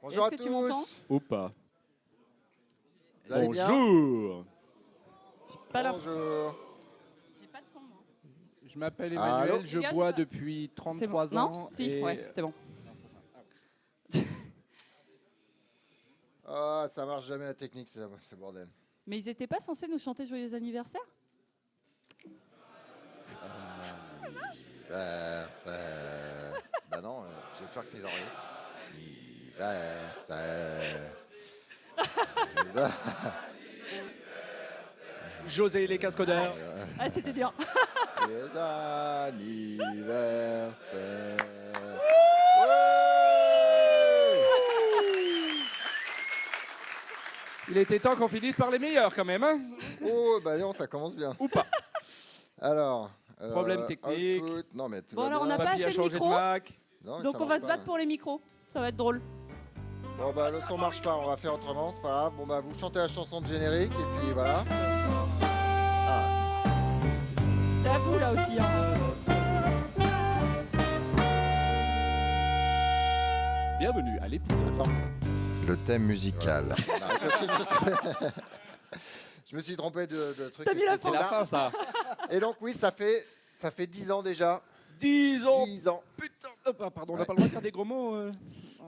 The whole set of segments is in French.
Bonjour à Est-ce que tu m'entends? tous. Ou pas. Vous allez bien? Bonjour. Pas là. Bonjour. J'ai pas de son, moi. Je m'appelle Allô Emmanuel, je Les gars, bois j'ai pas- depuis C'est bon. 33 Non ans. Si, et- ouais, c'est bon. Ah, ça marche jamais la technique, c'est bordel. Mais ils étaient pas censés nous chanter Joyeux anniversaire? Bah non, j'espère que c'est enregistré. José et les cascodeurs. Ah, c'était dur. Les anniversaires. Il était temps qu'on finisse par les meilleurs quand même, hein? Oh, bah non, ça commence bien. Ou pas. Alors. Problème technique. output. Non, mais tout Bon, va alors, on bien. a pas Papy a assez de changé de micros. Mac. Non, mais Donc ça on va marche se pas. battre pour les micros. Ça va être drôle. Bon, bah le son marche pas, on va faire autrement, c'est pas grave. Bon, bah vous chantez la chanson de générique et puis voilà. Ah. C'est à vous là aussi. Hein. Bienvenue à l'épisode. Le thème musical. Je me suis trompé de truc. T'as mis la C'est la fin, ça. Et donc oui, ça fait 10 ans déjà. 10 ans. 10 ans. Putain. Pardon, on n'a pas le droit de faire des gros mots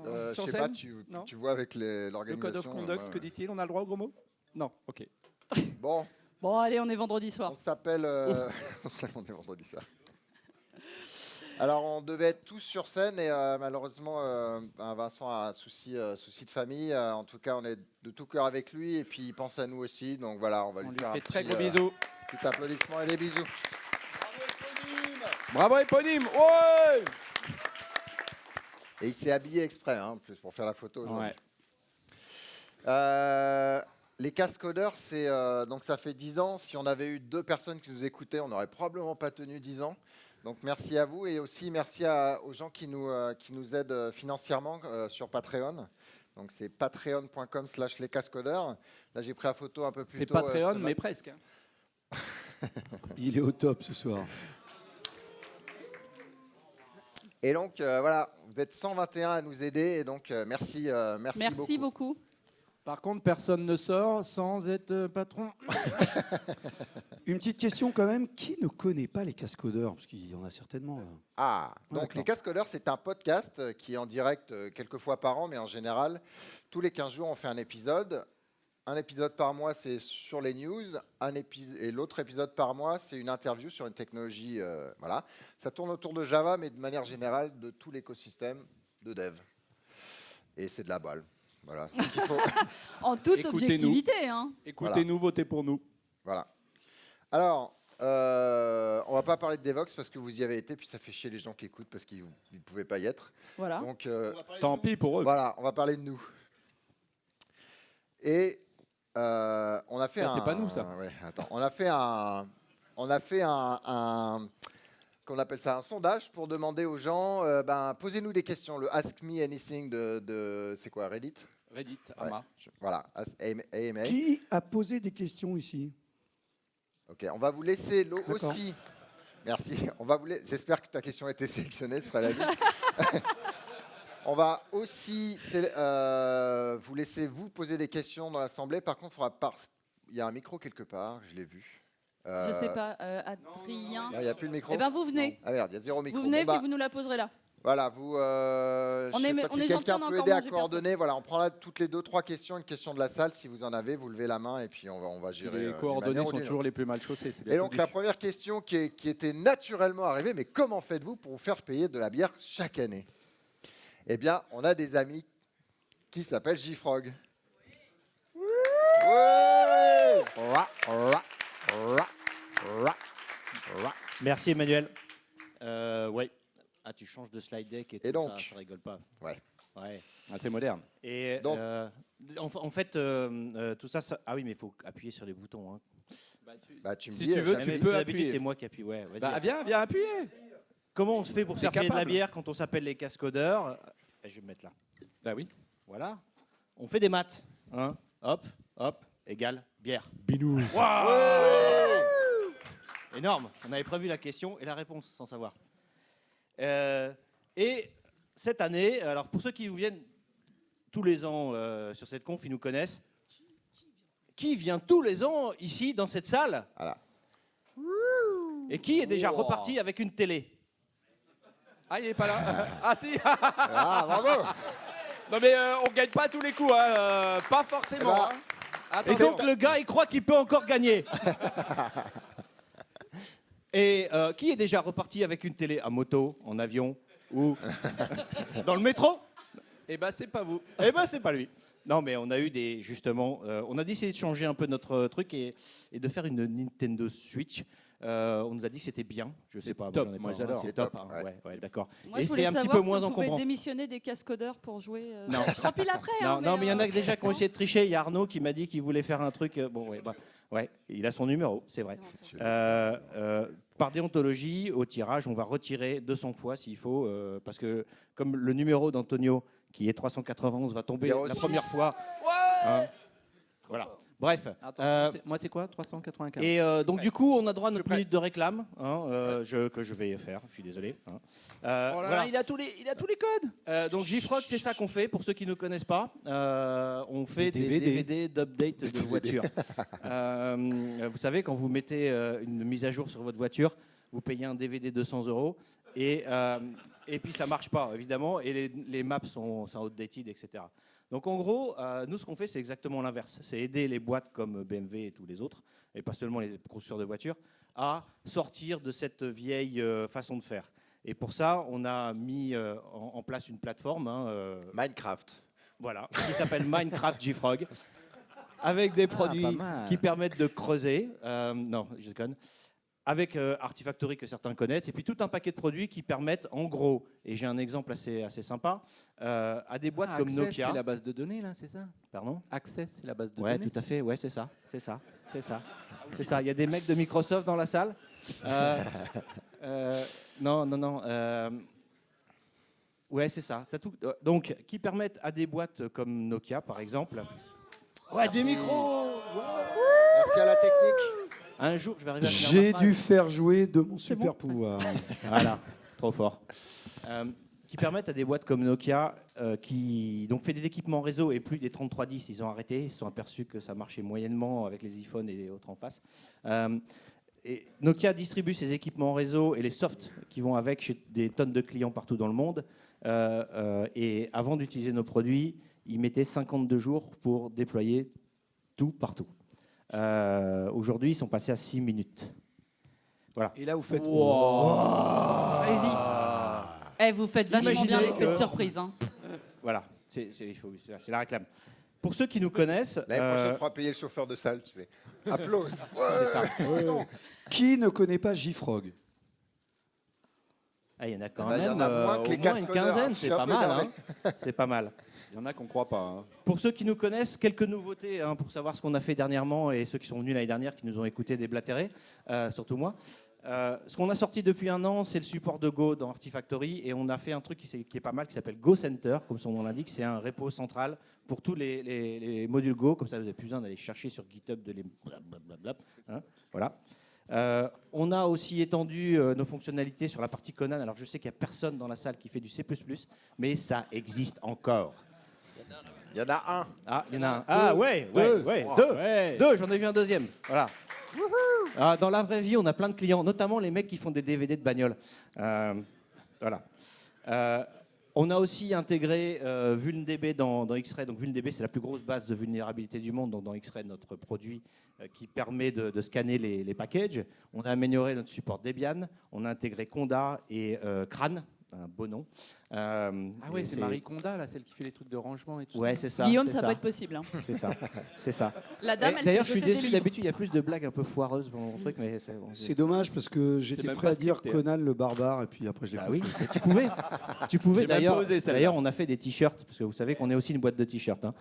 Je sur sais scène. pas, Non. tu vois avec Le l'organisation. code of conduct, que dit-il? On a le droit aux gros mots? Non, ok. Bon, Bon, allez, on est vendredi soir. on s'appelle. On est vendredi soir. Alors, on devait être tous sur scène et malheureusement, Vincent a un souci de famille. En tout cas, on est de tout cœur avec lui et puis il pense à nous aussi. Donc voilà, on va On lui lui faire fait un très petit, gros bisous. petit applaudissement et des bisous. Bravo éponyme. Ouais. Et il s'est habillé exprès, hein, en plus, pour faire la photo aujourd'hui. Ouais. Les cascodeurs, donc ça fait 10 ans. Si on avait eu 2 personnes qui nous écoutaient, on n'aurait probablement pas tenu 10 ans. Donc merci à vous et aussi merci aux gens qui nous aident financièrement sur Patreon. Donc c'est patreon.com/lescascodeurs. Là j'ai pris la photo un peu plus C'est tôt. Patreon, ce mais presque. Hein. Il est au top ce soir. Et donc voilà, vous êtes 121 à nous aider et donc merci Merci beaucoup. Par contre, personne ne sort sans être patron. Une petite question quand même, qui ne connaît pas les cascodeurs? Parce qu'il y en a certainement là. Ah, donc d'accord. Les Cascodeurs, c'est un podcast qui est en direct quelques fois par an, mais en général, tous les 15 jours, on fait un épisode. Un épisode par mois, c'est sur les news. Et l'autre épisode par mois, c'est une interview sur une technologie. Voilà. Ça tourne autour de Java, mais de manière générale, de tout l'écosystème de dev. Et c'est de la balle. Voilà. Donc, il faut... En toute Écoutez-nous. objectivité. Hein. Écoutez-nous, votez pour nous. Voilà. Alors, on va pas parler de Devox parce que vous y avez été, puis ça fait chier les gens qui écoutent parce qu'ils ne pouvaient pas y être. Voilà. Donc, Tant pis pour eux. voilà, on va parler de nous. Et on a fait Ça, c'est pas nous, ça. Ouais, attends, on a fait qu'on appelle ça un sondage pour demander aux gens, posez-nous des questions. Le Ask Me Anything de c'est quoi, Reddit? Reddit, Ouais, Ama. voilà, AMA. Qui a posé des questions ici? Ok, on va vous laisser D'accord. aussi. Merci. J'espère que ta question a été sélectionnée, ce sera la liste. On va aussi vous laisser vous poser des questions dans l'assemblée. Par contre, il y a un micro quelque part, je l'ai vu. Je sais pas, Adrien. Il n'y a plus de micro. Eh ben vous venez. Ah merde, il y a 0 micro. Vous venez, Bon, puis vous nous la poserez là. voilà, vous. Je On sais est- pas on si est quelqu'un gentil, on a peut encore aider à mangé coordonner. Voilà, on prend là toutes les 2-3 questions, une question de la salle. Si vous en avez, vous levez la main et puis on va gérer. Les d'une coordonnées manière ou sont d'une toujours les plus mal chaussées. c'est bien Et donc connu. la première question qui était naturellement arrivée, mais comment faites-vous pour vous faire payer de la bière chaque année? Eh bien, on a des amis qui s'appellent JFrog. Ouais. Merci Emmanuel. Ouais. Ah, tu changes de slide deck et tout donc ça rigole pas. Ouais. Ouais. Ah, c'est moderne. Et Donc- en fait, tout ça, ah oui, mais il faut appuyer sur les boutons. Hein. Bah, tu me Si dis, tu veux, jamais- tu Mais peux d'habitude, appuyer. c'est moi qui appuie. Ouais, vas-y. Bah, viens appuyer. Comment on se fait pour T'es faire payer de la capable. bière quand on s'appelle les cascodeurs? Je vais me mettre là. Bah oui. Voilà. On fait des maths. Hein. Hop, hop, égale bière. Binous. Énorme. On avait prévu la question et la réponse sans savoir. Et cette année, alors pour ceux qui vous viennent tous les ans sur cette conf, ils nous connaissent. Qui vient tous les ans ici dans cette salle? Voilà. Et qui est déjà reparti avec une télé? Ah, il est pas là. Ah si. Ah, bravo. Non mais on gagne pas tous les coups, hein. Pas forcément. Eh ben, hein. Et donc le gars, il croit qu'il peut encore gagner. Et qui est déjà reparti avec une télé à moto, en avion ou dans le métro? Eh ben c'est pas vous. Eh ben c'est pas lui. Non mais on a eu des justement, on a décidé de changer un peu notre truc et de faire une Nintendo Switch. On nous a dit que c'était bien. Je sais pas. top, j'en ai moi, pas, j'adore. C'est top. top, Hein, ouais. ouais, d'accord. Moi, Et je voulais c'est un petit savoir peu si moins vous pouvez encombrant. démissionner des cascodeurs pour jouer. Non. Je remplis après. Non, non, mais il y en a déjà qui ont essayé de tricher. Il y a Arnaud qui m'a dit qu'il voulait faire un truc. Bon, ouais, bah, ouais, il a son numéro, c'est vrai. Par déontologie, au tirage, on va retirer 200 fois s'il faut, parce que comme le numéro d'Antonio, qui est 391, va tomber 06. la première fois. Hein, voilà. Bref. Attends, moi c'est quoi 395. Et donc du coup, on a droit à Je notre suis prêt. minute de réclame, hein, que je vais faire. Je suis désolé. Hein. Oh là Voilà. là, il a tous les codes. Donc JFrog, c'est ça qu'on fait. Pour ceux qui ne connaissent pas, on fait des DVD d'update de voiture. Vous savez, quand vous mettez une mise à jour sur votre voiture, vous payez un DVD 200 € et puis ça marche pas évidemment et les maps sont outdated, etc. Donc en gros, nous ce qu'on fait, c'est exactement l'inverse. C'est aider les boîtes comme BMW et tous les autres, et pas seulement les constructeurs de voitures, à sortir de cette vieille façon de faire. Et pour ça, on a mis en place une plateforme, Minecraft. voilà, qui s'appelle Minecraft JFrog, avec des produits pas mal. qui permettent de creuser. Non, je déconne. Avec Artifactory que certains connaissent, et puis tout un paquet de produits qui permettent, en gros, et j'ai un exemple assez sympa, à des boîtes comme Access, Nokia. c'est la base de données là, c'est ça? Pardon? Access, c'est la base de Ouais, données. tout à fait. Ouais, c'est ça. C'est ça. Il y a des mecs de Microsoft dans la salle. Non. Ouais, c'est ça. T'as tout. Donc, qui permettent à des boîtes comme Nokia, par exemple. Ouais, des micros. Merci à la technique. Un jour, je vais arriver à finir J'ai ma phrase. dû faire jouer de mon super pouvoir. Voilà, trop fort. Qui permettent à des boîtes comme Nokia, qui donc fait des équipements réseau et plus des 3310, ils ont arrêté, ils se sont aperçus que ça marchait moyennement avec les iPhones et les autres en face. Et Nokia distribue ses équipements réseau et les softs qui vont avec chez des tonnes de clients partout dans le monde. Et avant d'utiliser nos produits, ils mettaient 52 jours pour déployer tout partout. Aujourd'hui, ils sont passés à 6 minutes. Voilà. Et là, vous faites. Vas-y. Vous faites vachement Imaginez bien l'effet de que- surprise. Hein. Voilà, c'est la réclame. Pour ceux qui nous connaissent, L'année prochaine, il faudra payer le chauffeur de salle, tu sais. Applause. c'est ça. Qui ne connaît pas JFrog? Ah, il y en a quand Eh ben, il y même en a moins que au les moins une cascodeurs, quinzaine, hein. Je c'est suis un pas peu mal. énervé. Hein. C'est pas mal. Il y en a qu'on croit pas. Hein. Pour ceux qui nous connaissent, quelques nouveautés pour savoir ce qu'on a fait dernièrement et ceux qui sont venus l'année dernière, qui nous ont écoutés déblatérer, surtout moi. Ce qu'on a sorti depuis un an, c'est le support de Go dans Artifactory et on a fait un truc qui est pas mal, qui s'appelle Go Center, comme son nom l'indique. C'est un repo central pour tous les modules Go, comme ça vous n'avez plus besoin d'aller chercher sur GitHub de les blablabla. Hein, voilà. On a aussi étendu nos fonctionnalités sur la partie Conan. Alors je sais qu'il n'y a personne dans la salle qui fait du C++, mais ça existe encore. Il y en a un. Ah, il y en a un. Ah ouais, deux, j'en ai vu un deuxième. Voilà. Ah, dans la vraie vie, on a plein de clients, notamment les mecs qui font des DVD de bagnole. Voilà. On a aussi intégré VulnDB dans X-Ray. Donc VulnDB, c'est la plus grosse base de vulnérabilité du monde. Donc dans X-Ray, notre produit qui permet de scanner les packages. On a amélioré notre support Debian. On a intégré Conda et Crane, un beau nom. Ah ouais, Et c'est Marie Conda, là, celle qui fait les trucs de rangement et tout Ouais, ça. c'est ça. Guillaume, c'est ça va être possible. Hein. C'est ça. C'est ça. La dame, elle D'ailleurs, fait je suis jeter des déçu. livres. D'habitude, il y a plus de blagues un peu foireuses dans mon truc, mais c'est bon. C'est dommage parce que j'étais même prêt pas à dire scripté, hein. Conan le barbare et puis après je l'ai Bah pas oui, fait. mais tu pouvais. Tu pouvais. J'ai même pas osé, celle-là. D'ailleurs, on a fait des t-shirts parce que vous savez qu'on est aussi une boîte de t-shirts. Hein.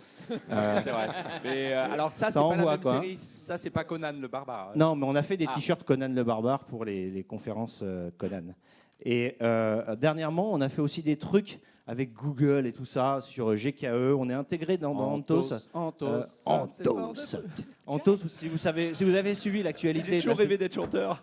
C'est vrai. Mais alors ça, c'est Ça pas envoie, la même quoi, hein. série. Ça, c'est pas Conan le barbare. Non, mais on a fait des Ah. t-shirts Conan le barbare pour les conférences Conan. Et dernièrement, on a fait aussi des trucs avec Google et tout ça sur GKE. On est intégré dans Antos. Antos. Antos, si vous avez suivi l'actualité. J'ai toujours de la rêvé d'être chanteur.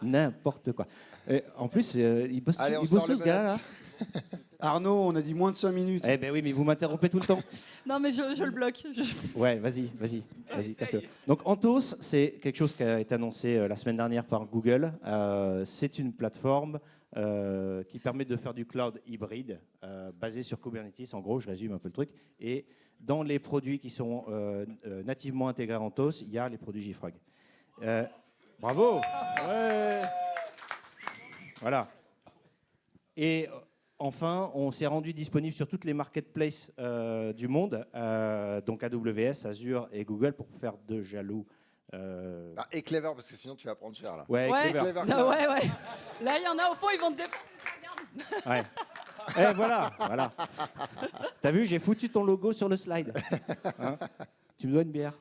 N'importe quoi. Et en plus, il bosse, Allez, on il bosse sort où, les ce gars-là manettes. là Arnaud, on a dit moins de 5 minutes. Eh ben oui, mais vous m'interrompez tout le temps. Non, mais je le bloque. Ouais, vas-y, casse-le. Donc Anthos, c'est quelque chose qui a été annoncé la semaine dernière par Google. C'est une plateforme qui permet de faire du cloud hybride basé sur Kubernetes. En gros, je résume un peu le truc. Et dans les produits qui sont nativement intégrés à Anthos, il y a les produits JFrog. Bravo. Ouais. Voilà. Et enfin, on s'est rendu disponible sur toutes les marketplaces du monde, donc AWS, Azure et Google, pour faire de jaloux. Et Clever, parce que sinon tu vas prendre cher là. Ouais, Ouais. Clever. Clever, Ah, ouais. Là, il y en a au fond, ils vont te défendre. Ouais. Et voilà. T'as vu, j'ai foutu ton logo sur le slide. Hein, tu me dois une bière.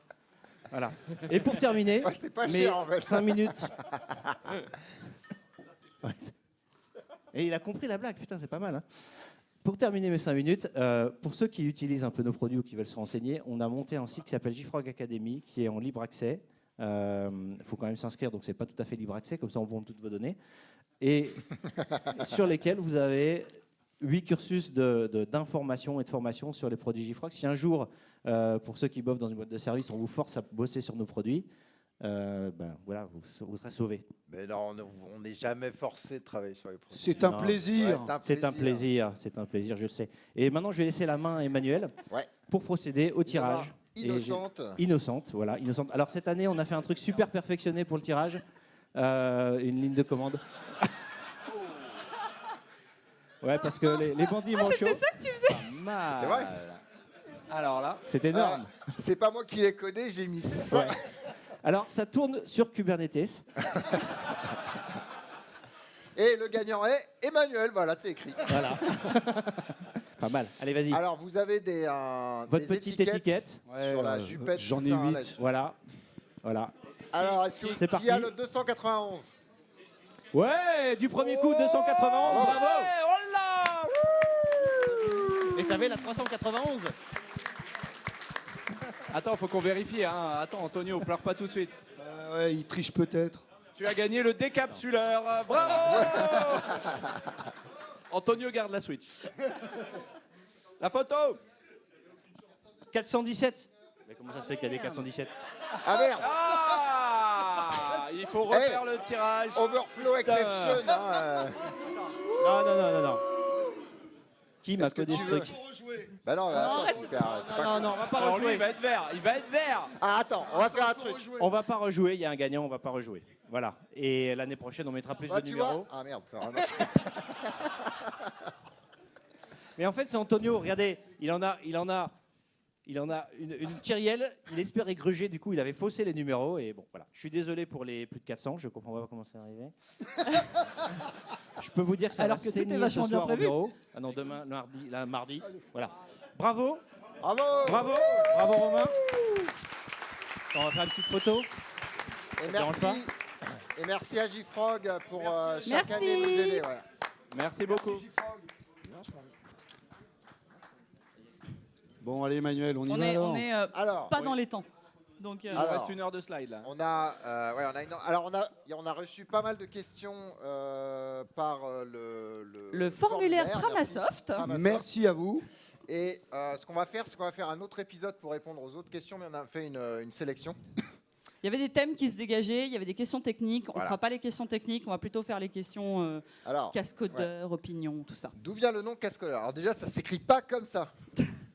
Voilà. Et pour terminer, Ouais, c'est pas mais cher en fait. 5 minutes. Ouais. Et il a compris la blague, putain, c'est pas mal. Hein. Pour terminer mes 5 minutes, pour ceux qui utilisent un peu nos produits ou qui veulent se renseigner, on a monté un site qui s'appelle JFrog Academy, qui est en libre accès. Il faut quand même s'inscrire, donc c'est pas tout à fait libre accès, comme ça on prend toutes vos données. Et sur lesquels vous avez 8 cursus d'information et de formation sur les produits JFrog. Si un jour, pour ceux qui bossent dans une boîte de service, on vous force à bosser sur nos produits, voilà, vous serez sauvés. Mais non, on n'est jamais forcé de travailler sur les produits. C'est un Non. plaisir. Ouais, C'est un plaisir, je le sais. Et maintenant, je vais laisser la main à Emmanuel Ouais. pour procéder au tirage. Innocente. Innocente, voilà, innocente. Alors cette année, on a fait un truc super perfectionné pour le tirage, une ligne de commande. Ouais, parce que les bandits manchots. C'est ça que tu faisais. Pas mal. C'est vrai. Alors là, C'est énorme. C'est pas moi qui l'ai codé, j'ai mis ça. Ouais. Alors ça tourne sur Kubernetes. Et le gagnant est Emmanuel, voilà, c'est écrit. Voilà. Pas mal. Allez, vas-y. Alors, vous avez Votre des petite étiquette. Ouais, sur la jupette. j'en tout ai ça, hein, 8. là-dessus. Voilà. Voilà. Alors, est-ce que C'est qui a parti. le 291? Ouais, du premier coup, 291. Bravo. Oh là. Et t'avais la 391. attends, faut qu'on vérifie. Hein. Attends, Antonio, pleure pas tout de suite. Ouais, il triche peut-être. Tu as gagné le décapsuleur. Bravo. Antonio garde la Switch. La photo. 417. Mais comment ça se fait qu'il y a des 417? Ah merde, Ah, il faut refaire le tirage. overflow exception. Non. Qui m'a Est-ce que codé tu ce veux truc? Bah non, attends, c'est super. c'est pas- Non, on va pas Alors lui, rejouer. il va être vert. Il va être vert. Ah attends, on va faire un truc. On va pas rejouer, il y a un gagnant, on va pas rejouer. Voilà. Et l'année prochaine, on mettra plus Ouais, de tu numéros. vois. Ah merde, ça vraiment. Mais en fait, c'est Antonio, regardez, il en a une kyrielle, il espère égruger, du coup, il avait faussé les numéros. Et bon, voilà. Je suis désolé pour les plus de 400, je comprends pas comment c'est arrivé. Je peux vous dire que ça Alors va que tout est saigner ce vachement bien soir au prévu. bureau. Ah non, demain, mardi. Voilà. Bravo, Bravo. bravo Romain. On va faire une petite photo. Et dérange merci. Et merci à JFrog pour chaque Merci. année nous aider. Ouais. Merci beaucoup. Bon, allez, Emmanuel, on y va alors. On est Alors, pas dans les temps. Donc, Il nous Alors. reste 1 heure de slide là. on a, alors on a reçu pas mal de questions par le formulaire merci. Framasoft. Merci à vous. Et ce qu'on va faire, c'est qu'on va faire un autre épisode pour répondre aux autres questions, mais on a fait une sélection. Il y avait des thèmes qui se dégageaient, il y avait des questions techniques. On ne Voilà. fera pas les questions techniques, on va plutôt faire les questions Alors, cascodeurs, opinions, tout ça. d'où vient le nom Cascodeur? Alors déjà, ça s'écrit pas comme ça.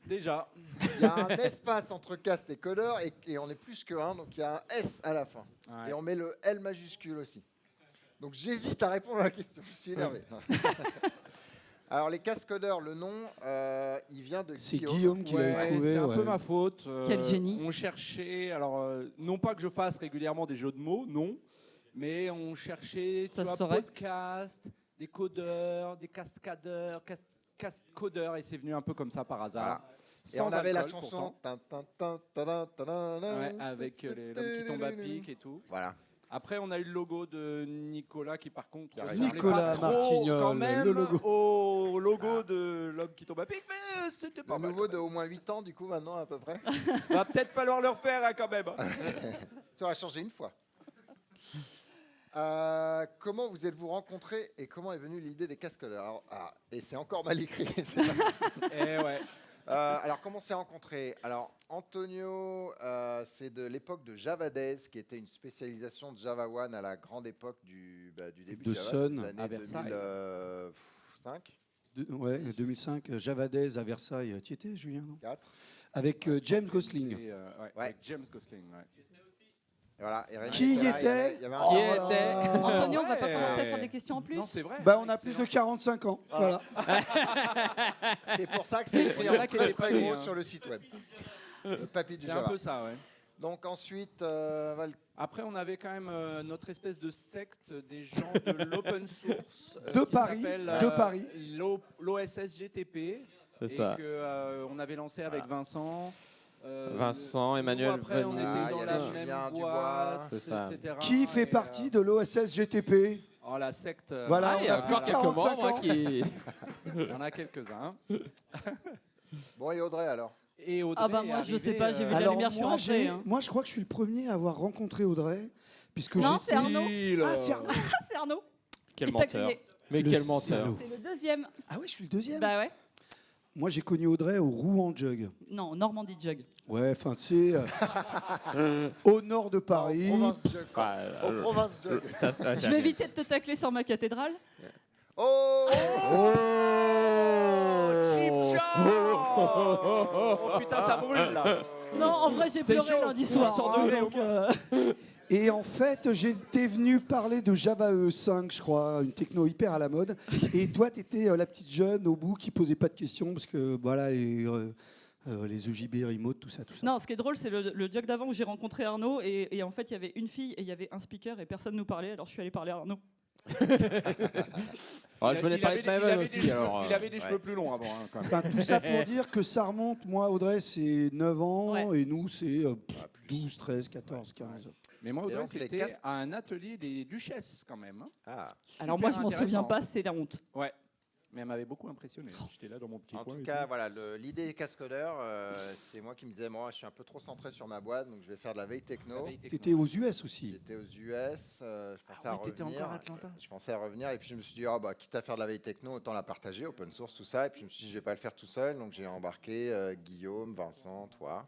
Déjà. Il y a un espace entre cast et codeur, et on est plus que un, donc il y a un S à la fin. Ouais. Et on met le L majuscule aussi. Donc j'hésite à répondre à la question, je suis énervé. Alors les cascodeurs, le nom, il vient de C'est Guillaume. Guillaume qui l'avait Ouais, trouvé. c'est un ouais. peu ma faute. Quel génie. On cherchait, alors non pas que je fasse régulièrement des jeux de mots, non, mais on cherchait, tu Ça vois, se saurait. podcast, des codeurs, des cascadeurs, codeurs, et c'est venu un peu comme ça par hasard. Voilà. Et Sans on avait la alcool, chanson. Ouais, avec l'homme qui tombe à pic et tout. Voilà. Après, on a eu le logo de Nicolas qui, par contre, Nicolas ressemblait Nicolas pas trop, Martignol, quand même, le logo. au logo de l'homme qui tombe à pic, mais c'était pas Le mal. nouveau de au moins 8 ans, du coup, maintenant, à peu près. Va peut-être falloir le refaire hein, quand même. Ça va changer une fois. Comment vous êtes-vous rencontrés et comment est venue l'idée des cascodeurs? Et c'est encore mal écrit. Eh ouais. Alors, comment on s'est rencontrés? Alors, Antonio, c'est de l'époque de Java Days, qui était une spécialisation de Java One à la grande époque du début De Java, Sun, l'année à Versailles. 2005, Ouais, 2005, Java Days à Versailles. Tu y étais, Julien, non? 4. Avec James Gosling. Et, avec James Gosling. Ouais. Et voilà, et Rémi Qui y là, était? il y avait un- Oh Qui là était là. Antonio, on va pas Ouais. commencer à faire des questions en plus. Non, c'est vrai. Bah, on a plus Excellent. de 45 ans. Voilà. C'est pour ça que c'est écrit Il y en en a qui très étaient très pas gros nés, hein. sur le site web. Le papy du C'est un Java. peu ça, ouais. Donc ensuite, Après, on avait quand même notre espèce de secte des gens de l'open source De qui Paris, s'appelle, de Paris. l'OSSGTP. C'est Et ça. qu'on avait lancé avec Vincent. Vincent, nous, Emmanuel après, on Venez. était Ah, dans il y la avait même Julien Dubois. boîte, C'est ça. etc. Qui fait Et, partie de l'OSS GTP? Oh, la secte. Voilà, Ah, il y a on a encore plus de quelques 45 membres ans. qui. Il y en a quelques-uns. bon, et Audrey alors? Et Audrey Ah bah est moi, je arrivée, sais pas, j'ai vu la Alors lumière, je suis moi, rentrée. Hein. moi, je crois que je suis le premier à avoir rencontré Audrey, puisque Non, j'étais- c'est Arnaud. Ah, c'est Arnaud. Ah, c'est Arnaud. Quel Il t'a menteur. crié. Mais Le quel salaud. menteur. C'est le deuxième. Ah oui, je suis le deuxième. Bah ouais. Moi, j'ai connu Audrey au Rouen Jug. Non, Normandie Jug. Ouais, enfin, tu sais, au nord de Paris. En province Jug. Ah, En province Jug. Je vais éviter de te tacler sur ma cathédrale. Oh, Cheap shot. Oh putain, ça brûle là. Non, en vrai, j'ai C'est pleuré chaud. lundi soir. 100 hein, degrés, donc, Et en fait, j'étais venu parler de Java E5, je crois, une techno hyper à la mode. Et toi, tu étais la petite jeune au bout qui posait pas de questions, parce que voilà, les EJB, remote, tout ça, tout ça. Non, ce qui est drôle, c'est le jug d'avant où j'ai rencontré Arnaud. Et en fait, il y avait une fille et il y avait un speaker et personne nous parlait. Alors je suis allé parler à Arnaud. Ah, je venais parler de Maven aussi. Alors, Il avait des cheveux plus longs avant. Hein, quand même. Enfin, tout ça pour dire que ça remonte. Moi, Audrey, c'est 9 ans, Ouais. et nous, c'est 12, 13, 14, 15. Mais moi, Et Audrey, donc, les c'était casques- à un atelier des duchesses quand même. Hein. Ah. Alors moi, je Super m'en souviens intéressant. pas, c'est la honte. Ouais. Mais elle m'avait beaucoup impressionné. J'étais là dans mon petit En coin. tout et cas, tout. voilà, l'idée des cascodeurs, c'est moi qui me disais, moi, je suis un peu trop centré sur ma boîte, donc je vais faire de la veille techno. La veille Tu techno. étais aux US aussi. J'étais aux US, je pensais à oui, t'étais revenir. encore à Atlanta. Je pensais à revenir, et puis je me suis dit, ah, bah, quitte à faire de la veille techno, autant la partager, open source, tout ça. Et puis je me suis dit, je vais pas le faire tout seul, donc j'ai embarqué Guillaume, Vincent, toi.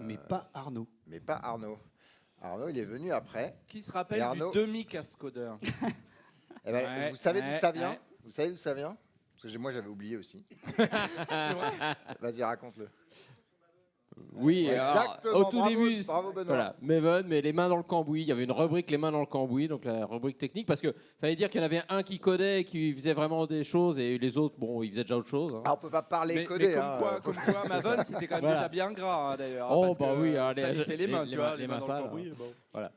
Mais pas Arnaud. Mais pas Arnaud. Arnaud, il est venu après. Qui se rappelle Et Arnaud- du demi-cascodeur? Eh ben, Ouais, vous savez d'où ouais, ça vient? ouais. Vous savez d'où ça vient? Parce que moi, j'avais oublié aussi. C'est vrai. Vas-y, raconte-le. oui, alors, Exactement, au tout bravo, début, bravo, Benoît. voilà, Maven, mais les mains dans le cambouis. Il y avait une rubrique les mains dans le cambouis, donc la rubrique technique, parce que fallait dire qu'il y en avait un qui codait, qui faisait vraiment des choses, et les autres, bon, ils faisaient déjà autre chose. Hein. Ah, on peut pas parler Mais coder. comme quoi, Maven, c'était quand même Voilà. déjà bien gras, hein, d'ailleurs. Oh, parce bah que oui, alors, ça lissait les mains, les tu mains- vois, les les mains mains dans le sales, cambouis. Bon. Voilà.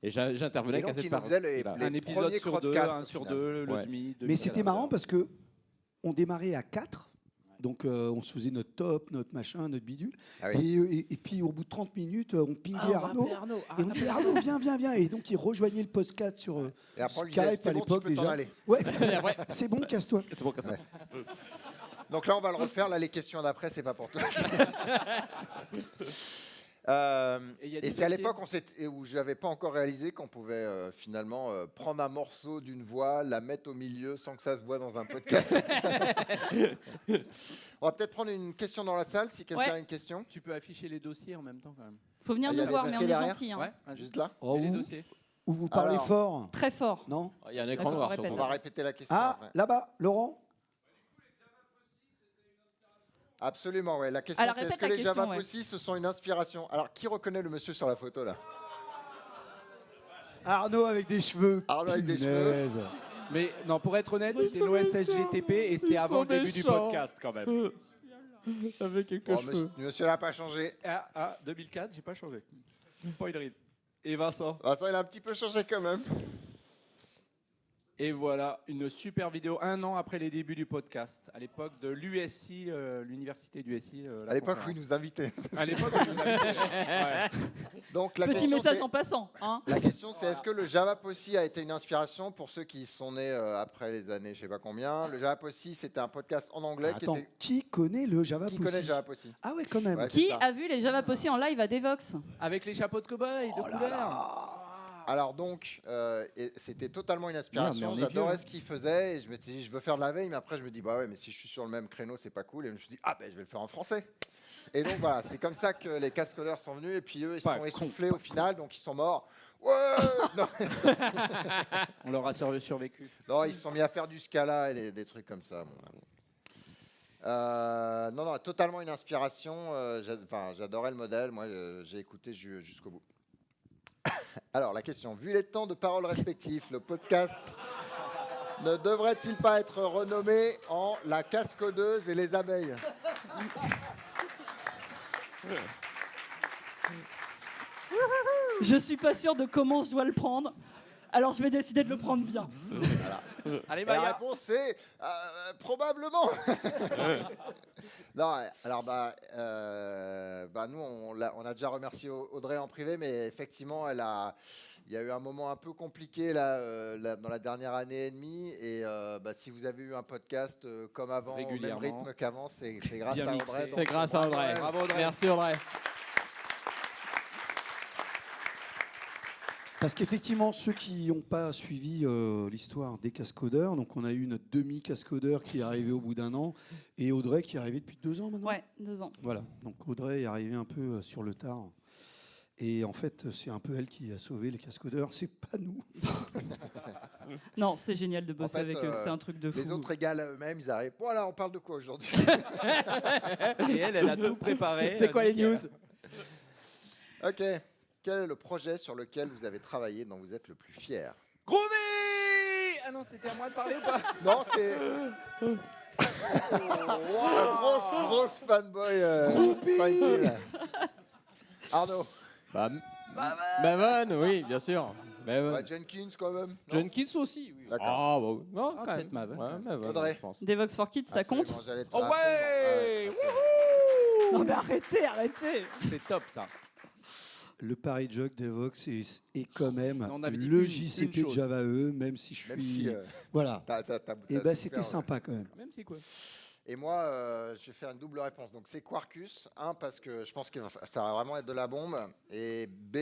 Et j'intervenais Et donc, qu'à cette il nous part. faisait les- Voilà. Un épisode premiers sur deux, Crowdcast, un au sur final. deux, le Ouais. demi. Mais c'était marrant parce que on démarrait à 4. Donc on se faisait notre top, notre machin, notre bidule. Ah oui. Et puis au bout de 30 minutes, on pinguait Arnaud. Et on dit Arnaud, viens. Et donc il rejoignait le podcast sur Et après, on lui disait, Skype c'est à bon, tu l'époque peux t'en déjà. aller. Ouais, c'est bon, casse-toi. C'est bon, comme ça. Donc là, on va le refaire. Là, les questions d'après, c'est pas pour toi. il y a des Et c'est à dossiers. l'époque où je n'avais pas encore réalisé qu'on pouvait finalement prendre un morceau d'une voix, la mettre au milieu sans que ça se voit dans un podcast. On va peut-être prendre une question dans la salle si quelqu'un Ouais. a une question. Tu peux afficher les dossiers en même temps quand même. Faut venir Ah, il y a nous des voir, mais on dossiers est derrière gentils. Hein. Ouais, Juste là. Oh, Et les ou, dossiers. ou vous parlez Alors. fort. Très fort. Non? Il y a un D'accord, écran noir on sur répète. On ton va répéter la question. Ah, après. là-bas, Laurent? Absolument, ouais. La question Alors, c'est est-ce répète que la les question, Java ouais. Possi ce sont une inspiration? Alors, qui reconnaît le monsieur sur la photo là? Arnaud avec des cheveux. Arnaud avec des Punaise. Mais non, pour être honnête, c'était l'OSSGTP et c'était avant le début du podcast quand même. Avec quelques Oh, monsieur n'a pas changé. 2004, j'ai pas changé. Pas de ride. Et Vincent. Vincent, il a un petit peu changé quand même. Et voilà, une super vidéo un an après les débuts du podcast, à l'époque de l'USI, l'université d'USI. À l'époque où il nous invitait. À l'époque où il nous invitait. Ouais. Donc la Petit question, message c'est- en passant. Hein. La question, c'est est-ce que le Java Possi a été une inspiration pour ceux qui sont nés après les années, je sais pas combien. Le Java Possi, c'était un podcast en anglais Attends, qui était. qui connaît le Java Qui Possi? connaît le Java Possi? Ah ouais, quand même. Ouais, c'est Qui ça. a vu les Java Possi en live à Devox? Avec les chapeaux de cow-boy de couleur. Alors donc, c'était totalement une inspiration. Merde, mais on est J'adorais vieux. ce qu'il faisait et je m'étais dit, je veux faire de la veille, mais après je me dis, bah ouais, mais si je suis sur le même créneau, c'est pas cool. Et je me suis dit, ah ben je vais le faire en français. Et donc voilà, c'est comme ça que les cascodeurs sont venus et puis eux, ils Pas sont con, essoufflés au final, donc ils sont morts. Ouais non, On leur a survécu. non, ils se sont mis à faire du scala et des trucs comme ça. Bon. Non, totalement une inspiration. J'adorais le modèle. Moi, j'ai écouté jusqu'au bout. Alors, la question. Vu les temps de parole respectifs, le podcast ne devrait-il pas être renommé en La Cascodeuse et les abeilles? Je suis pas sûre de comment je dois le prendre. Alors je vais décider de le prendre bien. Allez, Et la Maya. réponse est probablement. Non, alors nous on a déjà remercié Audrey en privé, mais effectivement il y a eu un moment un peu compliqué dans la dernière année et demie, et si vous avez eu un podcast comme avant, au même Régulièrement. rythme qu'avant, c'est grâce Bien à mixé. Audrey. C'est grâce à Audrey. Bravo, Audrey. Merci Audrey. Parce qu'effectivement, ceux qui n'ont pas suivi l'histoire des cascodeurs, donc on a eu notre demi-cascodeur qui est arrivé au bout d'1 an, et Audrey qui est arrivée depuis 2 ans maintenant. Ouais, 2 ans. Voilà, donc Audrey est arrivée un peu sur le tard. Et en fait, c'est un peu elle qui a sauvé les cascodeurs, c'est pas nous. Non, c'est génial de bosser En fait, avec eux. C'est un truc de fou. Les autres égalent à eux-mêmes, ils arrivent. Voilà, on parle de quoi aujourd'hui? Et elle a tout préparé. C'est quoi les nickel. news? Ok. Quel est le projet sur lequel vous avez travaillé, dont vous êtes le plus fier? Groovy. Ah non, c'était à moi de parler ou pas? Non, c'est. Grosse fanboy. funky, là. Arnaud. Maven, oui, bien sûr. Maven. Ouais, Jenkins, quand même. non? Jenkins aussi. Oui. D'accord. Ah, bah, non, Ah, quand peut-être même. Maven. Ouais, Maven, Audrey. je pense. Devox for Kids, ça compte? Absolument, j'allais te- Oh ouais. absolument, Non mais arrêtez. C'est top ça. Le Paris Jog d'Evox est quand même On avait dit le une JCP de chose. Java E, même si je suis... Même si Voilà. t'as Et souffert, ben c'était ouais. sympa quand même. Même si quoi. Et moi, je vais faire une double réponse. Donc, c'est Quarkus. Un, parce que je pense que ça va vraiment être de la bombe. Et B,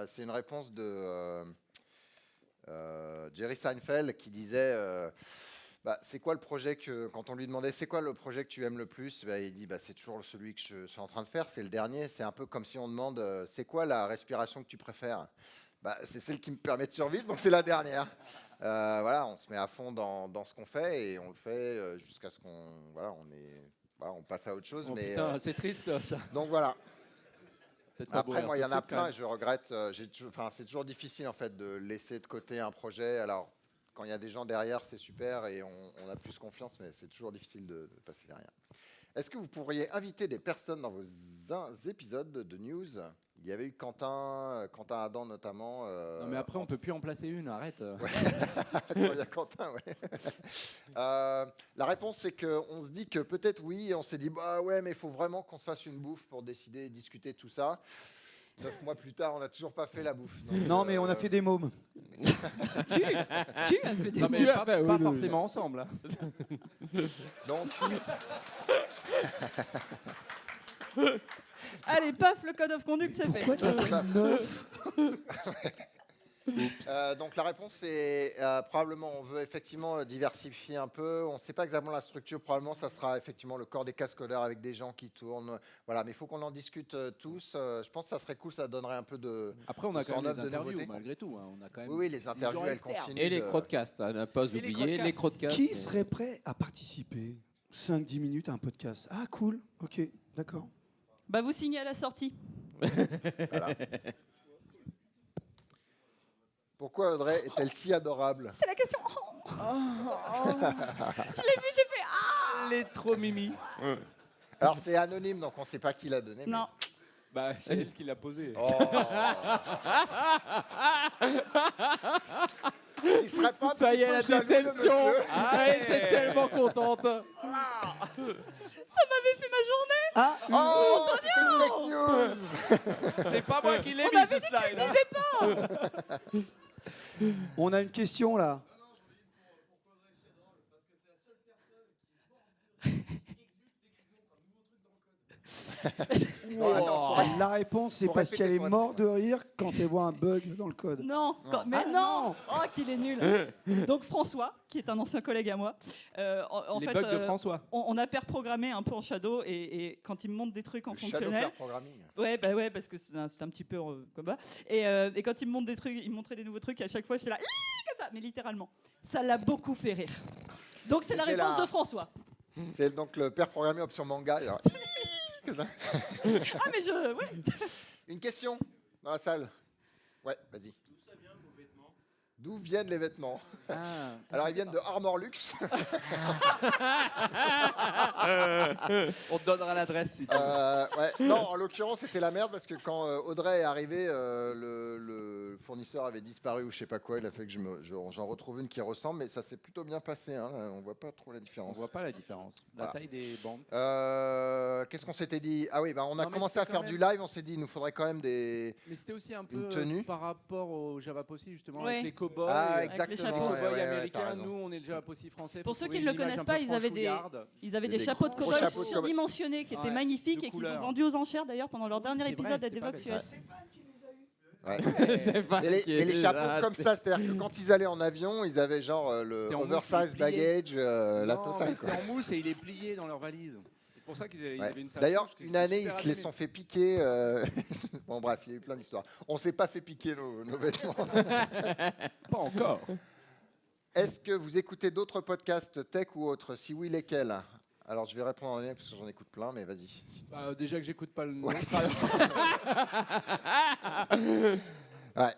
c'est une réponse de Jerry Seinfeld qui disait c'est quoi le projet quand on lui demandait c'est quoi le projet que tu aimes le plus, il dit c'est toujours celui que je suis en train de faire, c'est le dernier. C'est un peu comme si on demande c'est quoi la respiration que tu préfères. C'est celle qui me permet de survivre, donc c'est la dernière. Voilà, on se met à fond dans ce qu'on fait et on le fait jusqu'à ce on passe à autre chose. Oh, mais putain, c'est triste ça. donc voilà. Peut-être pas Après, mourir moi, il y tout en de a suite, quand plein même. et je regrette. C'est toujours difficile en fait de laisser de côté un projet. Alors, quand il y a des gens derrière, c'est super et on a plus confiance, mais c'est toujours difficile de passer derrière. Est-ce que vous pourriez inviter des personnes dans vos épisodes de news? Il y avait eu Quentin Adam notamment. Non mais après on peut plus en placer une, arrête. Quand il y a Quentin, ouais. La réponse, c'est qu'on se dit que peut-être oui, et on s'est dit, ouais, mais il faut vraiment qu'on se fasse une bouffe pour décider, discuter de tout ça. 9 mois plus tard, on n'a toujours pas fait la bouffe. Donc, Non, mais on a fait des mômes. Tu as fait des... Non mais Tu as pas, fait, oui, pas oui, forcément ensemble. hein. Donc, Allez, paf, le code of conduct, c'est fait. Pourquoi t'as pris 9? donc la réponse, c'est probablement, on veut effectivement diversifier un peu. On ne sait pas exactement la structure. Probablement, ça sera effectivement le corps des cascodeurs avec des gens qui tournent. Voilà, mais il faut qu'on en discute tous. Je pense que ça serait cool. Ça donnerait un peu de. Après on a quand même 109 des de interviews nouveautés. malgré tout. hein. On a quand même. Oui, les interviews, gens elles externes. continuent. Et les de- crowdcasts, à ne pas Et les oublier crowdcasts. les crowdcasts. Qui serait prêt à participer 5-10 minutes à un podcast? Ah, cool. Ok, d'accord. Bah vous signez à la sortie. Voilà. Pourquoi Audrey est-elle si adorable? C'est la question. Je l'ai vu, j'ai fait ah. Elle est trop mimi. Alors c'est anonyme, donc on ne sait pas qui l'a donné. mais- Non. Bah c'est ce qu'il a posé. Oh. Il serait pas un Ça petit y est, peu la jaloux, le déception. monsieur Elle était tellement contente. Ça m'avait fait ma journée. Ah, Oh, c'était une fake news. C'est pas moi qui l'ai On mis avait ce dit que tu slide. le hein. disais pas. on a une question là. Non, attends, faut La réponse, c'est Faut parce répéter, qu'elle est faut morte de rire quand elle voit un bug dans le code. Non, Non. mais Ah, non. Oh, qu'il est nul. Donc François, qui est un ancien collègue à moi, en Les fait, bugs de François. on a pair programmé un peu en Shadow et quand il me montre des trucs en le shadow fonctionnel, pair programming. ouais, parce que c'est un petit peu comme ça. Et quand il me montre des trucs, il me montrait des nouveaux trucs. Et à chaque fois, je suis là, Ih comme ça, mais littéralement, ça l'a beaucoup fait rire. Donc c'est la C'était réponse la- de François. C'est donc le pair programming option manga. Alors, Ah mais ouais. une question dans la salle. Ouais, vas-y. D'où viennent les vêtements? Alors, ils viennent de Armor Luxe. On te donnera l'adresse si tu veux. Ouais. Non, en l'occurrence, c'était la merde parce que quand Audrey est arrivé, le fournisseur avait disparu ou je sais pas quoi. Il a fait que j'en retrouve une qui ressemble, mais ça s'est plutôt bien passé. Hein. On voit pas trop la On différence. voit pas la différence. La Voilà. taille des bandes. Qu'est-ce qu'on s'était dit? Ah oui, bah, on a Non, mais commencé c'était à faire quand du même- live. On s'est dit, il nous faudrait quand même des. Mais c'était aussi un peu Une tenue. par rapport au Java Possi, justement, Ouais. avec les cow-boys. Ah, Avec les exactement. chapeaux. Les ouais, cow-boys ouais, ouais, américains, t'as raison. nous on est le Java Possi français. Pour faut ceux trouver qui ne le une image connaissent un pas, peu ils avaient franchouillarde. des Des chapeaux de grands cow-boy chapeaux de cow-boy. surdimensionnés qui étaient Ouais, magnifiques de et qu'ils couleur. ont vendus aux enchères d'ailleurs pendant leur dernier c'est épisode vrai, à c'était pas Devox bête. US. Ouais. C'est pas Mais les qui est chapeaux là, comme ça, c'est-à-dire que quand ils allaient en avion, ils avaient genre le C'était en oversize mousse, il est plié. baggage, la Non, totale. mais quoi. c'était en mousse et il est plié dans leur valise. C'est pour ça qu'ils Ouais. avaient une sacoche D'ailleurs, qui une était année, ils super se les abîmée. sont fait piquer. Bon, bref, il y a eu plein d'histoires. On s'est pas fait piquer nos vêtements. Pas encore. Est-ce que vous écoutez d'autres podcasts tech ou autres? Si oui, lesquels? Alors, je vais répondre en anglais parce que j'en écoute plein, mais vas-y. Bah, déjà que j'écoute pas le nom. Ouais, Ouais,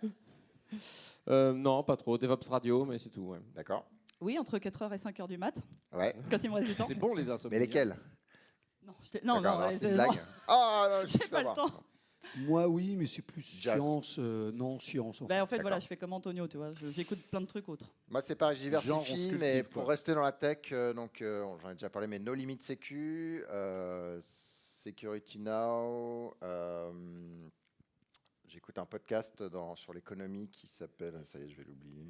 Non, pas trop. DevOps Radio, mais c'est tout. Ouais. d'accord. Oui, entre 4h et 5h du mat, Ouais. quand il me reste du temps. C'est bon les insomnies. Mais lesquels? Non, D'accord, alors, ouais, c'est une blague. Ah, non, je j'ai sais pas le voir. temps. Moi, oui, mais c'est plus Jazz. science. Non, science. En fait. Bah, en fait, voilà, D'accord. je fais comme Antonio, tu vois. J'écoute plein de trucs autres. Moi, c'est pareil, je Genre, on diversifie, se mais cultive, pour quoi. rester dans la tech, j'en ai déjà parlé, mais No Limit Sécu, Security Now. J'écoute un podcast sur l'économie qui s'appelle. Ça y est, je vais l'oublier.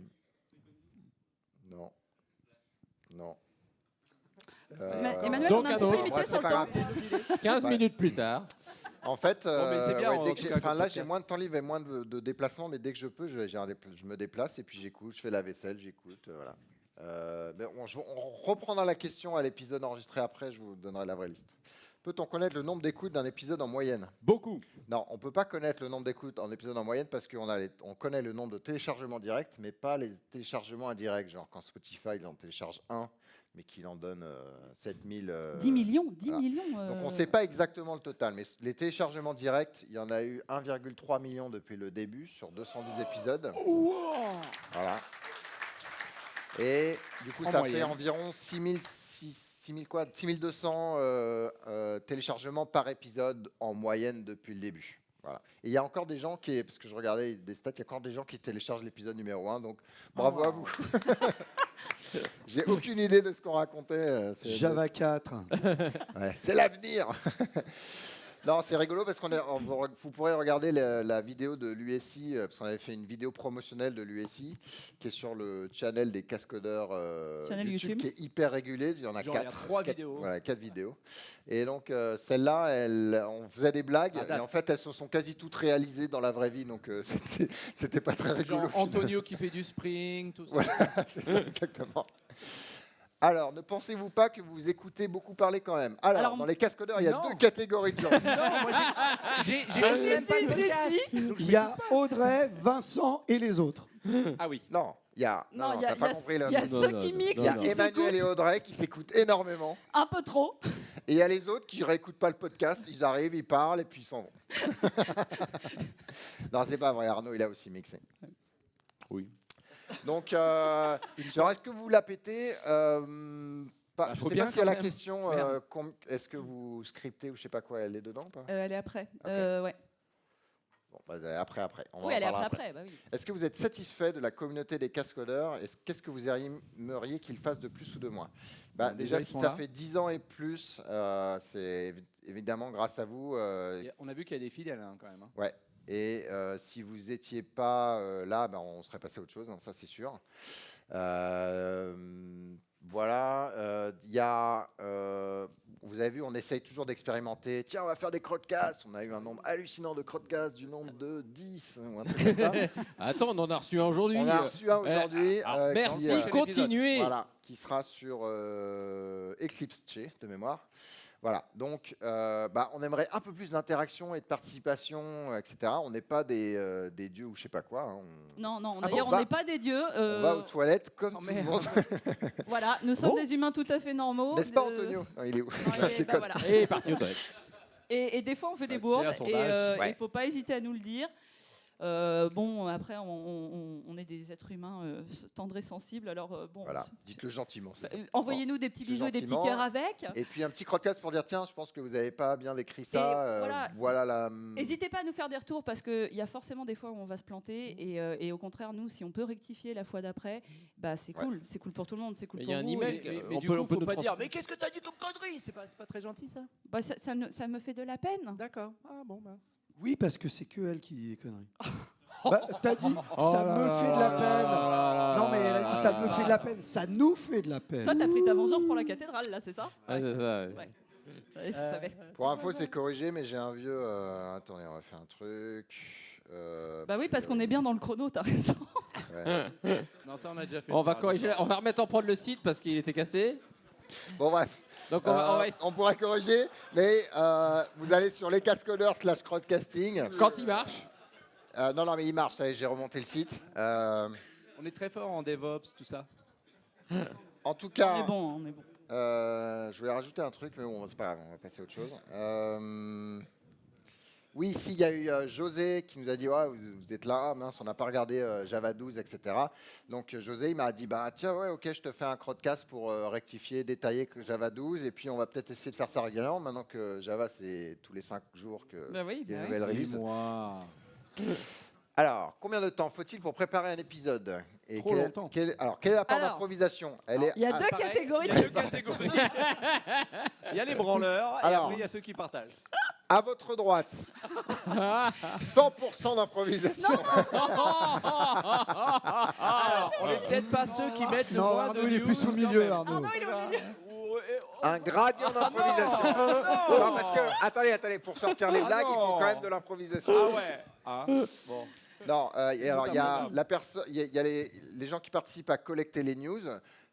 Non. Non. Mais Emmanuel, donc, on a un un petit peu autre. limité Bref, sur c'est le pas temps. grave. 15 Ouais. minutes plus tard. En fait, mais c'est bien, en dès tout que cas, enfin, comme là, podcast. j'ai moins de temps libre et moins de déplacements, mais dès que je peux, je me déplace et puis j'écoute, je fais la vaisselle, j'écoute. Voilà. Mais on reprendra la question à l'épisode enregistré après, je vous donnerai la vraie liste. Peut-on connaître le nombre d'écoutes d'un épisode en moyenne? Beaucoup. Non, on ne peut pas connaître le nombre d'écoutes en épisode en moyenne parce qu'on connaît le nombre de téléchargements directs, mais pas les téléchargements indirects. Genre quand Spotify il en télécharge un, mais qu'il en donne 7000. 10 millions, 10 voilà. millions. Donc on ne sait pas exactement le total, mais les téléchargements directs, il y en a eu 1,3 million depuis le début sur 210 épisodes. Voilà. Et du coup, En ça moyenne. fait environ 6200 téléchargements par épisode en moyenne depuis le début. Voilà. Et il y a encore des gens parce que je regardais des stats, il y a encore des gens qui téléchargent l'épisode numéro 1, donc bravo à vous. J'ai aucune idée de ce qu'on racontait. Java 4. Ouais, c'est l'avenir. Non, c'est rigolo parce vous pourrez regarder la vidéo de l'USI, parce qu'on avait fait une vidéo promotionnelle de l'USI qui est sur le channel des cascodeurs Channel YouTube. qui est hyper régulé. Il y en a Genre, il y a 4. 3 vidéos. Voilà, 4 vidéos. Et donc, celle-là, on faisait des blagues, Ça date. et en fait, elles se sont quasi toutes réalisées dans la vraie vie, donc c'était pas très rigolo. Genre au final. Antonio qui fait du spring, tout ça. Voilà, c'est ça, exactement. Alors, ne pensez-vous pas que vous écoutez beaucoup parler quand même? Alors, dans les cascodeurs, il y a non. 2 catégories de gens. Non, moi j'ai même pas le podcast. Donc, je Il y a Audrey, Vincent et les autres. Ah oui. Non, il y a. Non, il y a, t'as pas compris le. il y a Non, ceux non, qui non, mixent, Il y a non, qui Emmanuel et s'écoutent Audrey qui s'écoutent énormément. un peu trop. Et il y a les autres qui réécoutent pas le podcast. Ils arrivent, ils parlent et puis ils s'en vont. Non, c'est pas vrai. Arnaud, il a aussi mixé. Oui. Donc, genre, est-ce que vous la pétez Bah, je faut sais bien pas si à quand la même. question, Merde. est-ce que vous scriptez ou je sais pas quoi, elle est dedans ou pas? Elle est après. Ok. Ouais. Bon, bah, après. On Oui, en elle est parlera après. Bah oui. Est-ce que vous êtes satisfait de la communauté des cascodeurs? Qu'est-ce que vous aimeriez qu'ils fassent de plus ou de moins? Bah, déjà, ils si sont ça là. fait 10 ans et plus, c'est évidemment grâce à vous. On a vu qu'il y a des fidèles hein, quand même. hein. Ouais. Et si vous n'étiez pas là, ben, on serait passé à autre chose, hein, ça c'est sûr. Voilà. Vous vous avez vu, on essaye toujours d'expérimenter. Tiens, on va faire des crottcasts. On a eu un nombre hallucinant de crottcasts du nombre de 10 ou un truc comme ça. Attends, on en a reçu un aujourd'hui. On a reçu un aujourd'hui. Merci, qui, continuez. voilà, qui sera sur Eclipse Che, de mémoire. Voilà, donc on aimerait un peu plus d'interaction et de participation, etc. On n'est pas des dieux ou je sais pas quoi. Hein. Non, Ah d'ailleurs, bon, on n'est pas des dieux. On va aux toilettes comme tout le monde. Voilà, nous sommes des humains tout à fait normaux. N'est-ce pas, Antonio? Non, il est où? Voilà. Et il est parti aux toilettes. Et des fois, on fait des C'est bourdes. un Et sondage. il ne faut pas hésiter à nous le dire. Bon, après, on est des êtres humains tendres et sensibles. Alors, bon, Voilà, dites-le gentiment. c'est ça. envoyez-nous des petits Plus bisous et des petits gentiment. cœurs avec. Et puis un petit crottcast pour dire tiens, je pense que vous n'avez pas bien décrit ça. Voilà la. N'hésitez pas à nous faire des retours parce qu'il y a forcément des fois où on va se planter et au contraire, nous, si on peut rectifier la fois d'après, bah, c'est cool. C'est cool pour tout le monde, c'est cool Il pour y a un vous. email. Mais On du peut- coup, on peut faut nous pas dire. transmettre. Mais qu'est-ce que t'as dit comme connerie? C'est pas très gentil ça. Bah, ça me fait de la peine. D'accord. Ah bon mince. Oui, parce que c'est que elle qui dit des conneries. Bah, t'as dit, ça me fait de la peine. Non, mais elle a dit, ça me fait de la peine. Ça nous fait de la peine. Toi, t'as pris ta vengeance pour la cathédrale, là, c'est ça? Ouais, c'est ça. ouais. Ouais. Ouais, je savais. Pour info, c'est corrigé, mais j'ai un vieux. Attendez, on va faire un truc. Bah oui, parce qu'on est bien dans le chrono, t'as raison. Ouais. Non, ça on a déjà fait. On va corriger. On va remettre en prod le site parce qu'il était cassé. Bon, bref. Donc on va On pourra corriger, mais vous allez sur lescascodeurs/crowdcasting. quand il marche. Non, mais il marche, ça y est, j'ai remonté le site. On est très fort en DevOps, tout ça. En tout On cas, est bon, on est bon. je voulais rajouter un truc, mais bon, c'est pas grave, on va passer à autre chose. Oui, ici, il y a eu José qui nous a dit ouais, vous êtes là, mince, on n'a pas regardé Java 12, etc. Donc José, il m'a dit bah tiens, ouais, ok, je te fais un crowdcast pour rectifier, détailler que Java 12, et puis on va peut-être essayer de faire ça régulièrement, maintenant que Java, c'est tous les 5 jours que Bah oui, il y a bah une oui. nouvelle release. Moi. Alors, combien de temps faut-il pour préparer un épisode? Et Trop quelle est- longtemps. Alors, quelle est la part Alors, d'improvisation? Elle est Il y a deux Pareil, catégories. Il y a deux catégories. Il y a les branleurs et Alors. après il y a ceux qui partagent. à votre droite. 100% d'improvisation. Alors, on est peut-être pas ceux qui mettent le Non, moins Arnaud, de il est news plus au quand milieu, même. Arnaud. non, il est au milieu. Un gradient d'improvisation. Non, parce que, attendez, pour sortir les Ah blagues, il faut non. quand même de l'improvisation. Ah ouais. Hein, bon. Non, et alors il y a la personne, il y a les gens qui participent à collecter les news.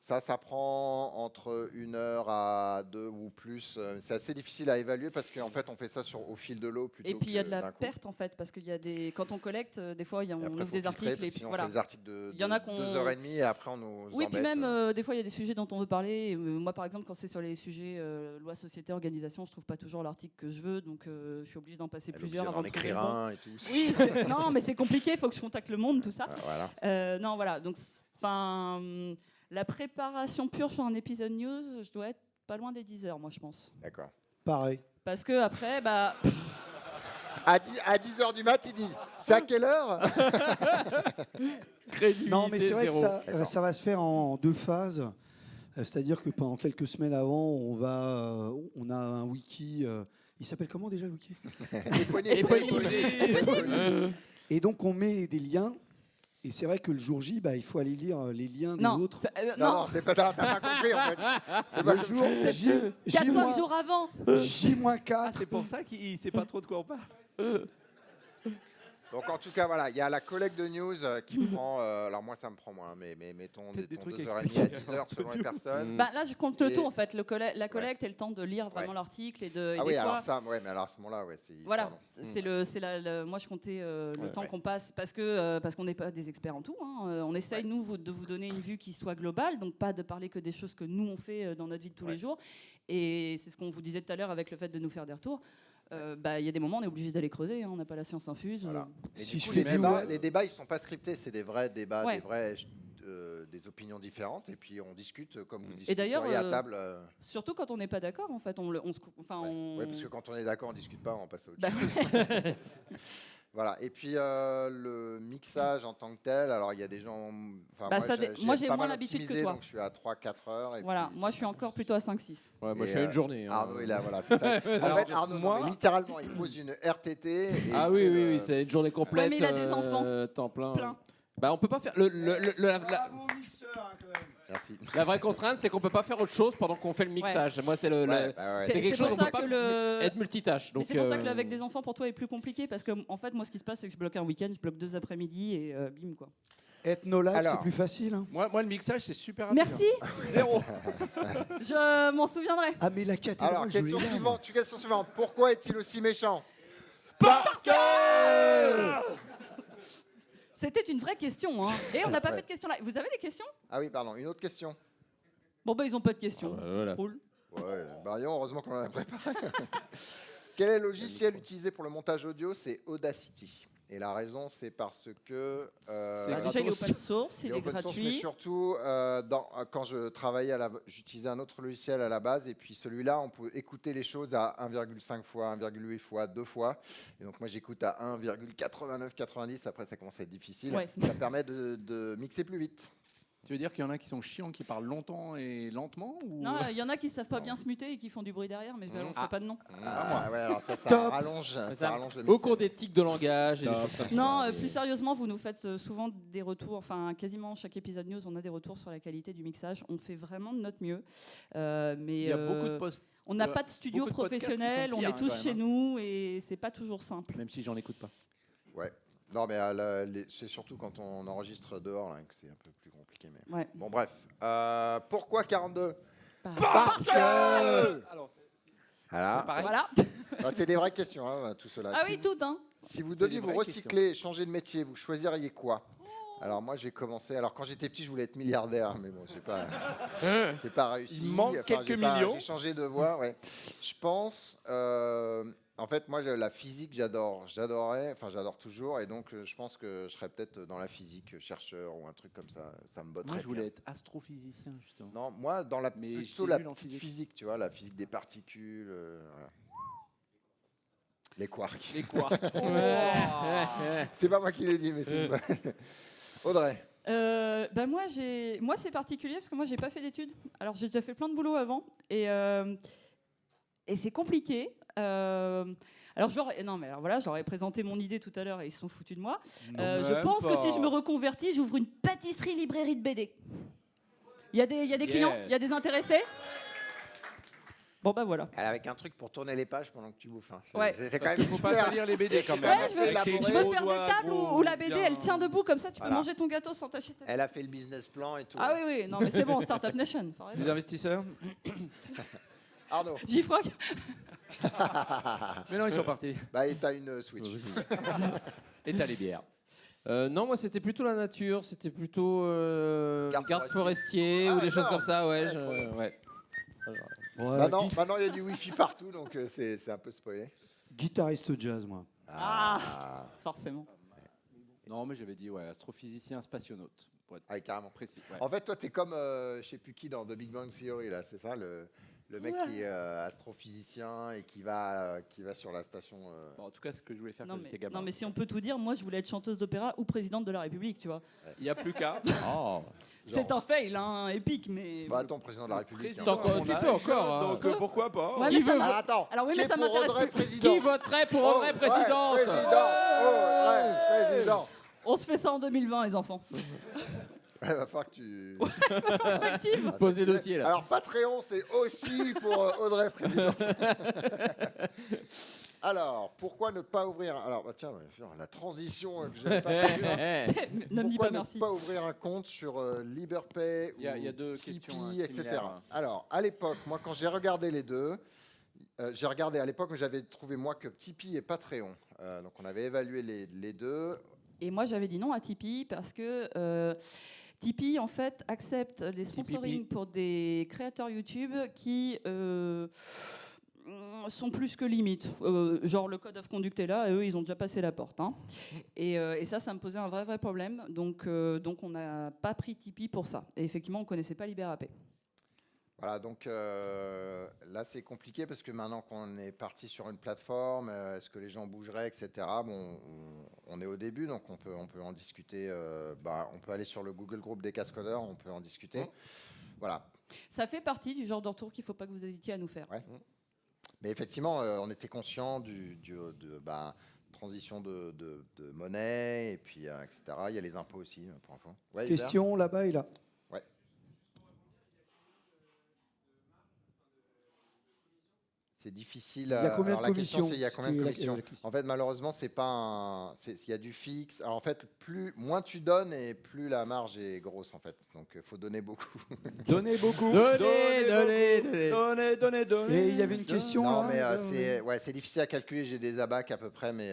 Ça prend entre 1 heure à 2 ou plus. C'est assez difficile à évaluer parce qu'en fait, on fait ça au fil de l'eau plutôt. Et puis il y a de que la d'un coup. perte en fait, parce qu'il y a des. Quand on collecte, des fois, Et on après, ouvre faut des filtrer, articles parce que et puis sinon, voilà. on fait des articles de Il y en a qu'on- 2h30 et après on nous Oui, puis embête. même, des fois, il y a des sujets dont on veut parler. Moi, par exemple, quand c'est sur les sujets loi, société, organisation, je trouve pas toujours l'article que je veux, donc je suis obligée d'en passer Elle est plusieurs obligée avant d'en de trouver écrire le bon. un et tout. Oui, non, mais c'est compliqué, il faut que je contacte le monde, tout ça. Voilà. Non, voilà. Donc, enfin, la préparation pure sur un épisode news, je dois être pas loin des 10 heures, moi, je pense. D'accord. Pareil. Parce que après, bah, À 10h du mat, il dit c'est à quelle heure? Non, mais c'est vrai que ça, D'accord. ça va se faire en 2 phases. C'est-à-dire que pendant quelques semaines avant, on a un wiki. Il s'appelle comment déjà le wiki? Et donc on met des liens. Et c'est vrai que le jour J, il faut aller lire les liens des non, autres. Non, c'est pas t'as pas compris en fait. C'est pas Le jour J, 4-5 jours avant. Ah, J-4. c'est pour ça qu'il sait pas trop de quoi on parle. Donc en tout cas, voilà, il y a la collecte de news qui prend. Alors moi, ça me prend moins, mais mettons Peut-être des trucs 2h30 à expliqués 10h selon les personnes. Bah, là, je compte le Et- tout en fait, la collecte et le temps de lire vraiment Ouais. l'article et de. Et Ah des oui, fois, alors ça, ouais, mais alors à ce moment-là, ouais, c'est. voilà, pardon. moi je comptais le Ouais. temps Ouais. qu'on passe parce qu'on n'est pas des experts en tout. Hein. On essaye de vous donner une vue qui soit globale, donc pas de parler que des choses que nous on fait dans notre vie de tous les jours. Et c'est ce qu'on vous disait tout à l'heure avec le fait de nous faire des retours. Il y a des moments on est obligé d'aller creuser, hein, on n'a pas la science infuse. Voilà. Et Si du je coup, fais les du débats, web- les débats, ils sont pas scriptés, c'est des vrais débats, Ouais. des opinions différentes, et puis on discute comme vous Et discuteriez d'ailleurs, à table. Surtout quand on n'est pas d'accord, en fait, on Ouais, parce que quand on est d'accord, on discute pas, on passe à autre Bah, chose. Voilà. Et puis le mixage en tant que tel, alors il y a des gens. Enfin, Bah, ça moi, j'ai pas moins mal l'habitude que optimisé, toi. donc je suis à 3-4 heures. Et voilà, puis- moi je suis encore plutôt à 5-6. Ouais, moi, Et, je fais une journée. hein. Arnaud est là, voilà, c'est ça. En fait, Arnaud, moi- non, mais littéralement, il pose une RTT. Et Ah il oui, fait oui, le- oui, c'est une journée complète. mais il a des enfants. Temps plein. Plein. Bah, on peut pas faire Merci. La vraie contrainte, c'est qu'on peut pas faire autre chose pendant qu'on fait le mixage. Moi, c'est le. Ouais, bah ouais. C'est quelque pour chose, on ça peut pas que le- être multitâche. Mais Donc, c'est pour ça que avec des enfants, pour toi, est plus compliqué parce que en fait, moi, ce qui se passe, c'est que je bloque un week-end, je bloque 2 après-midi et bim quoi. Ethno-Live, Alors. c'est plus facile. Hein. Moi, le mixage, c'est super rapide. Merci, Zéro. je m'en souviendrai. Ah, mais la cathédrale, Alors, je question l'ai là, suivante. Question suivante. Pourquoi est-il aussi méchant? C'était une vraie question, hein. Et on n'a pas fait de questions là. Vous avez des questions? Ah oui, pardon. Une autre question. Bon bah ils ont pas de questions. voilà. Cool. Ouais, Marion, heureusement qu'on en a préparé. Quel est le logiciel utilisé pour le montage audio? C'est Audacity. Et la raison, c'est parce que C'est Déjà il est gratos. open source, il est open source, mais gratuit. surtout quand je travaillais, j'utilisais un autre logiciel à la base, et puis celui-là, on peut écouter les choses à 1,5 fois, 1,8 fois, 2 fois. Et donc moi, j'écoute à 1,8990. Après, ça commence à être difficile. Ouais. Ça permet de mixer plus vite. Tu veux dire qu'il y en a qui sont chiants, qui parlent longtemps et lentement ou... Non, il y en a qui savent pas bien se muter et qui font du bruit derrière, mais je balancerai pas de nom. Ah, ouais, alors ça Top. rallonge, Ça, ça rallonge le au mixage. cours des tics de langage et des Top. choses comme ça. Non, Et- plus sérieusement, vous nous faites souvent des retours, enfin quasiment chaque épisode news, on a des retours sur la qualité du mixage. On fait vraiment de notre mieux. Mais Il y a beaucoup de posts, on n'a pas de studio beaucoup de podcasts qui sont professionnel, on pires, est hein, tous quand même, chez hein. nous et c'est pas toujours simple. même si j'en écoute pas. Ouais. Non, mais c'est surtout quand on enregistre dehors là, que c'est un peu plus compliqué. Mais... Ouais. Bon, bref. Pourquoi 42? Parce que... Voilà. Pareil. Voilà. Ah, c'est des vraies questions, hein, tout cela. Ah si, oui, tout, hein. si vous C'est deviez des vous vraies recycler, changer de métier, vous choisiriez quoi? Alors moi, j'ai commencé. Alors quand j'étais petit, je voulais être milliardaire, mais bon, j'ai pas réussi. Il manque quelques millions. J'ai changé de voie. Ouais. Je pense. En fait, moi, la physique, j'adorais. Enfin, j'adore toujours, et donc je pense que je serais peut-être dans la physique, chercheur ou un truc comme ça. Ça me botterait. Moi, je voulais bien. être astrophysicien, justement. Non, moi, dans la Mais plutôt j'étais la nul en petite physique. physique, tu vois, la physique des particules. Voilà. Les quarks. Les quoi C'est pas moi qui l'ai dit, mais c'est Audrey. Moi, c'est particulier parce que moi, j'ai pas fait d'études. Alors, j'ai déjà fait plein de boulot avant et c'est compliqué. Alors, j'aurais présenté mon idée tout à l'heure et ils se sont foutus de moi. Je même pense que pas. si je me reconvertis, j'ouvre une pâtisserie-librairie de BD. Il y a des clients, il y a des intéressés. Bon, bah voilà. Avec un truc pour tourner les pages pendant que tu bouffes. Hein. Ouais. C'est quand Parce même qu'il faut pas super. salir les BD quand C'est même. quand même Ouais, assez Avec tes élaboré. Je veux gros faire doigts, des tables gros, où la BD, bien. elle tient debout comme ça, tu peux Voilà. manger ton gâteau sans tâcher ta tête. Elle a fait le business plan et tout. Ah oui, non mais c'est bon, Startup Nation. faut arrêter. Les investisseurs Arnaud, J-Frog. Mais non, ils sont partis. bah, et t'as une Switch. Et t'as les bières. Non, moi c'était plutôt la nature, c'était plutôt Garde garde forestier. forestier Ah, ou des choses énorme. comme ça, ouais. Ouais, trop bien. Ouais. Ouais, Maintenant, il y a du Wi-Fi partout, donc c'est un peu spoilé. guitariste jazz, moi. Ah, forcément. Non, mais j'avais dit, ouais, astrophysicien spationaute, pour être Ah, carrément. précis. Ouais. En fait, toi, t'es comme, je sais plus qui, dans The Big Bang Theory, là, c'est ça, le mec qui est astrophysicien et qui va sur la station. Bon, en tout cas, ce que je voulais faire Non quand j'étais mais, gamin. non mais si on peut tout dire, moi je voulais être chanteuse d'opéra ou présidente de la République, tu vois. Il n'y a plus qu'à. C'est un fail, hein, épique, mais... Bah, attends, président de la République. Président, Encore, on tu a peux un encore, jeune, hein. donc pourquoi pas Ouais, Qui mais ça veut m'a- Alors, attends, Alors oui, qui mais est ça pour m'intéresse Audrey plus. président? Qui voterait pour Audrey Ouais, présidente Audrey président. On se fait ça en 2020, les enfants. Il va falloir que tu... Collective. Ah, Posez c'est- le dossier là. Alors, Patreon, c'est aussi pour Audrey président. Alors, pourquoi ne pas ouvrir... Alors, bah, tiens, la transition que je n'avais pas prévue, hein. Ne me dis Pourquoi pas ne merci. pas ouvrir un compte sur Liberpay Il y a ou deux Tipeee, questions, hein, etc. similaires. Alors, à l'époque, moi, quand j'ai regardé les deux, j'ai regardé à l'époque, j'avais trouvé, moi, que Tipeee et Patreon. Donc, on avait évalué les deux. Et moi, j'avais dit non à Tipeee parce que Tipeee, en fait, accepte les sponsorings pour des créateurs YouTube qui sont plus que limites. Genre, le code of conduct est là, et eux, ils ont déjà passé la porte. Hein. Et ça me posait un vrai problème. Donc on n'a pas pris Tipeee pour ça. Et effectivement, on ne connaissait pas Liberapay. Voilà, donc là, c'est compliqué parce que maintenant qu'on est parti sur une plateforme, est-ce que les gens bougeraient, etc. Bon, on est au début, donc on peut en discuter. On peut aller sur le Google Group des cascodeurs, on peut en discuter. Voilà. Ça fait partie du genre de retour qu'il ne faut pas que vous hésitiez à nous faire. Ouais. Mais effectivement, on était conscient de transition de monnaie, et puis, etc. Il y a les impôts aussi, pour info. Ouais, Hubert. Question là-bas et là. C'est difficile. Il y a combien alors, de la question, commissions c'est il y a combien de C'était la- commissions la question. En fait, malheureusement, c'est pas un. Il y a du fixe. Alors, en fait, moins tu donnes et plus la marge est grosse, en fait. Donc, il faut donner beaucoup. Donnez beaucoup. Donnez. Donnez. Et il y avait une question Non, là mais c'est difficile à calculer. J'ai des abacs à peu près, mais.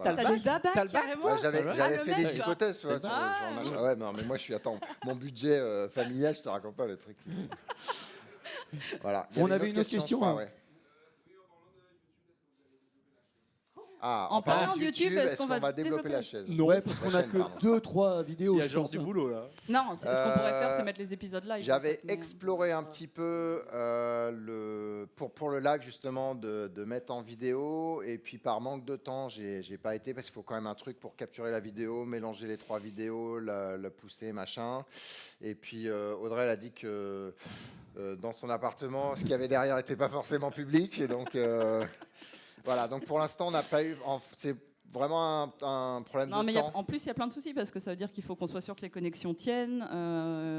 T'as des abacs T'as le bac, carrément. Ouais, j'avais Ah, j'avais le fait mec, des quoi. hypothèses, tu vois, sur- Ah, genre, oui. machin. Ouais, non, mais moi, attends, mon budget familial, je te raconte pas le truc. Voilà. Il y On avait avait une autre question, je crois, hein. ouais. Ah, En parlant de YouTube, est-ce qu'on va développer la chaise Ouais, parce qu'on La a chaîne, que pardon. 2-3 vidéos. Il y a je genre pense, du hein. boulot là. Non, ce qu'on pourrait faire, c'est mettre les épisodes live. en J'avais fait, mais- exploré un petit peu pour le live justement de mettre en vidéo et puis par manque de temps j'ai pas été parce qu'il faut quand même un truc pour capturer la vidéo, mélanger les 3 vidéos, la pousser machin et puis Audrey elle a dit que dans son appartement ce qu'il y avait derrière n'était pas forcément public et donc voilà donc pour l'instant on n'a pas eu c'est vraiment un problème Non, de mais temps. en plus, il y a plein de soucis parce que ça veut dire qu'il faut qu'on soit sûr que les connexions tiennent,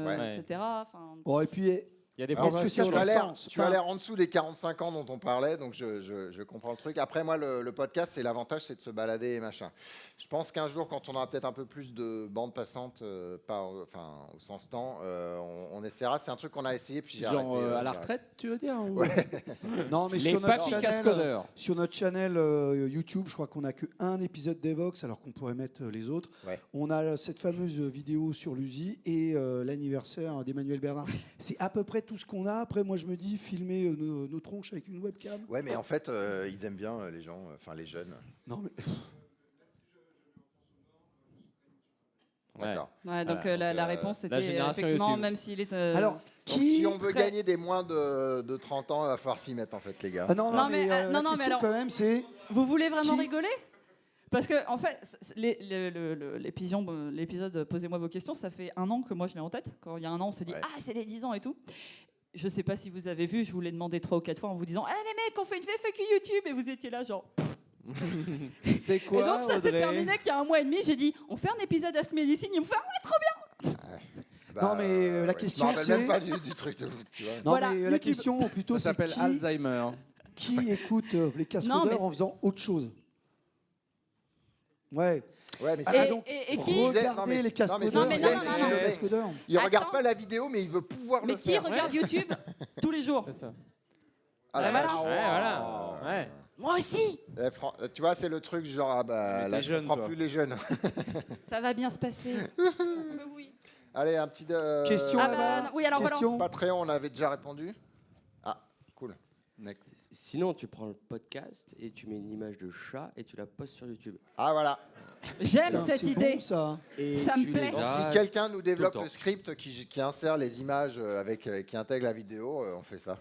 Ouais. etc. Enfin, Bon, et puis, Il y a des Alors, Est-ce que formations. ça tu as a l'air, sens tu as l'air en dessous des 45 ans dont on parlait, donc je comprends le truc. Après, moi, le podcast, c'est l'avantage, c'est de se balader et machin. Je pense qu'un jour, quand on aura peut-être un peu plus de bande passante, pas, au sens temps, on essaiera. C'est un truc qu'on a essayé, puis j'ai Genre arrêté. à j'ai la arrêté. retraite, tu veux dire ou- non, mais Les sur notre papis channel, cascodeurs. sur notre channel YouTube, je crois qu'on n'a qu'un épisode d'Evox, alors qu'on pourrait mettre les autres. Ouais. On a cette fameuse vidéo sur l'USI et l'anniversaire d'Emmanuel Bernard. C'est à peu près tout ce qu'on a. Après, moi, je me dis, filmer nos tronches avec une webcam. Ouais, mais en fait, ils aiment bien les gens, enfin les jeunes. Non, mais Ouais. D'accord. ouais, donc Voilà. la réponse la était génération effectivement, YouTube. même s'il est. alors, Donc, qui si on veut très- gagner des moins de 30 ans, il va falloir s'y mettre, en fait, les gars. Ah non, Non, mais, mais, la non, mais question alors- quand même, c'est Vous voulez vraiment Qui- rigoler Parce que en fait, l'épisode Posez-moi vos questions, ça fait 1 an que moi je l'ai en tête. Quand il y a 1 an, on s'est dit Ouais. ah c'est les 10 ans et tout. Je sais pas si vous avez vu, je vous l'ai demandé 3 ou 4 fois en vous disant eh les mecs, on fait une FAQ YouTube et vous étiez là genre. C'est quoi et donc ça s'est Audrey terminé qu'il y a 1 mois et demi, j'ai dit on fait un épisode Ask Medicine, ils me font ah ouais trop bien. Non, mais, la ouais, question, je me rappelle même c'est- pas du truc, tu vois. non, Voilà, mais la YouTube. question plutôt, Ça c'est s'appelle Alzheimer. qui écoute les cascodeurs mais en faisant autre chose. Ouais. Ouais, mais Ah, c'est- donc, et qui disait- regardez non, mais- les cascodeurs. non, mais non, c'est non, qui, non, les non. cascodeurs il regarde Attends. pas la vidéo, mais il veut pouvoir mais le qui faire. regarde YouTube tous les jours? C'est ça. Ah, la Voilà. vache. Ouais, voilà. Ouais. Moi aussi. Tu vois, c'est le truc genre, ah bah Mais là, t'es je jeune, comprends toi. plus les jeunes. Ça va bien se passer. Oui. Allez, un petit. Question Ah bah, là-bas. non, oui, alors voilà. Question. Patreon, on avait déjà répondu. Ah, cool. Next. Sinon, tu prends le podcast et tu mets une image de chat et tu la postes sur YouTube. Ah, voilà. J'aime Putain, cette c'est idée. bon, ça. Et Ça me tu plaît. les Donc, as- si quelqu'un nous développe tout le le temps. script qui insère les images qui intègre la vidéo, on fait ça.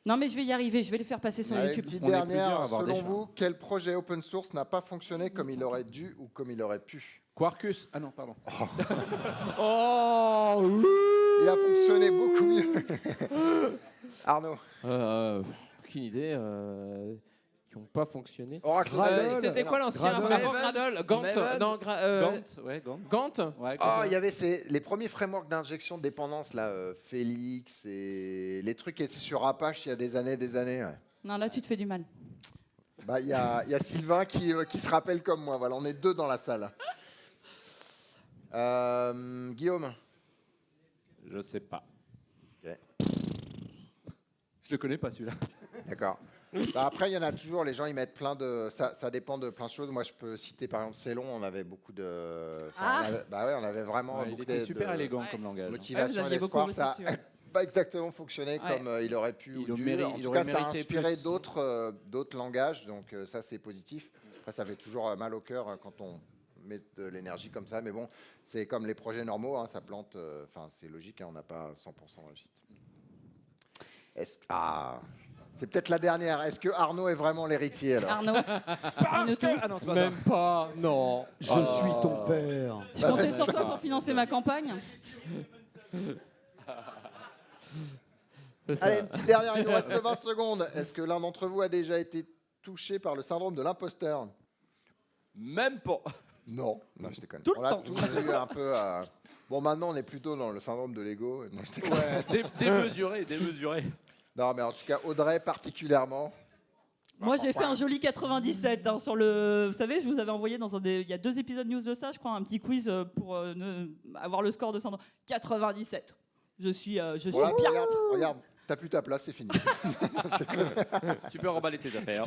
Non mais je vais y arriver, je vais les faire passer sur Allez, une YouTube. petite On est plusieurs à dernière. avoir des Selon chats. vous, quel projet open source n'a pas fonctionné comme il aurait dû ou comme il aurait pu? Quarkus. Ah non, pardon. Il a fonctionné beaucoup mieux. Arnaud. Aucune idée. Qui n'ont pas fonctionné. Oracle. Gradle. C'était quoi l'ancien Gradle. avant Gradle Gant. Maven. Non, Gant. Ouais, Gant. Gant. Ouais, Ah, il y avait les premiers frameworks d'injection de dépendance, là, Félix et les trucs qui étaient sur Apache il y a des années. Ouais. Non là tu te fais du mal. Bah, il y a Sylvain qui se rappelle comme moi. Voilà, on est 2 dans la salle. Guillaume. Je sais pas. Ok. Je le connais pas celui-là. D'accord. Bah, après, il y en a toujours. Les gens, ils mettent plein de. Ça dépend de plein de choses. Moi, je peux citer par exemple Célon. On avait beaucoup de. Ah. On avait vraiment Il beaucoup était super de élégant Ouais. comme langage. motivation Ouais, vous et aviez beaucoup l'espoir. bossé Ça dessus, n'a pas exactement fonctionné Ouais. comme il aurait pu Il ou aurait dû. mérité- En il tout aurait cas, ça a mérité inspiré plus. d'autres langages. Donc ça, c'est positif. Après, ça fait toujours mal au cœur quand on met de l'énergie comme ça. Mais bon, c'est comme les projets normaux. Hein, ça plante. Enfin, c'est logique. Hein, on n'a pas 100% réussite. C'est peut-être la dernière. Est-ce que Arnaud est vraiment l'héritier alors? Arnaud, dis-nous tout. Ah non, c'est pas Même pas. Non. Je suis ton père. Je comptais sur toi pour financer ma campagne. Allez, une petite dernière, il nous reste 20 secondes. Est-ce que l'un d'entre vous a déjà été touché par le syndrome de l'imposteur? Même pas. Non, non, je déconne. Tout le On l'a temps. tous eu un peu. Bon, maintenant, on est plutôt dans le syndrome de l'ego. Non, je déconne. Ouais, démesuré, démesuré. Non, mais en tout cas, Audrey particulièrement. Moi, j'ai fait un joli 97 sur le. Vous savez, je vous avais envoyé il y a 2 épisodes news de ça, je crois, un petit quiz pour avoir le score de Sandro. 97. Je suis Voilà, bien. regarde, t'as plus ta place, c'est fini. Tu peux remballer tes affaires.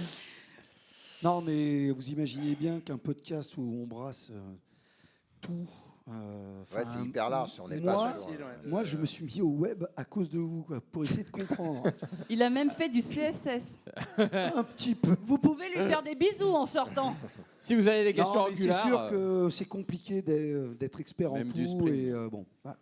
Non, mais vous imaginez bien qu'un podcast où on brasse tout. Ouais, c'est hyper large. Si on n'est moi, pas sûr. Moi, je me suis mis au web à cause de vous, quoi, pour essayer de comprendre Il a même fait du CSS. un petit peu. Vous pouvez lui faire des bisous en sortant. Si vous avez des questions Non, mais c'est angulaires, sûr que c'est compliqué d'être expert en Même du tout. sprint. Et bon, voilà.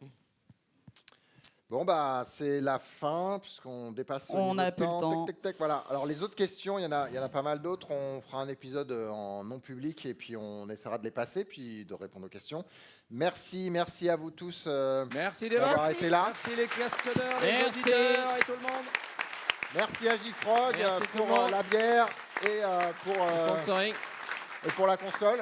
Bon, bah, c'est la fin, puisqu'on dépasse On niveau n'a de plus le temps. Tac, tac, tac, voilà. Alors, les autres questions, il y en a pas mal d'autres. On fera un épisode en non public et puis on essaiera de les passer, puis de répondre aux questions. Merci à vous tous Merci d'avoir Devox. été là. Merci les cascodeurs, les Merci. auditeurs et tout le monde. Merci à J-Frog Merci tout le pour monde. la bière et sponsoring. pour la console.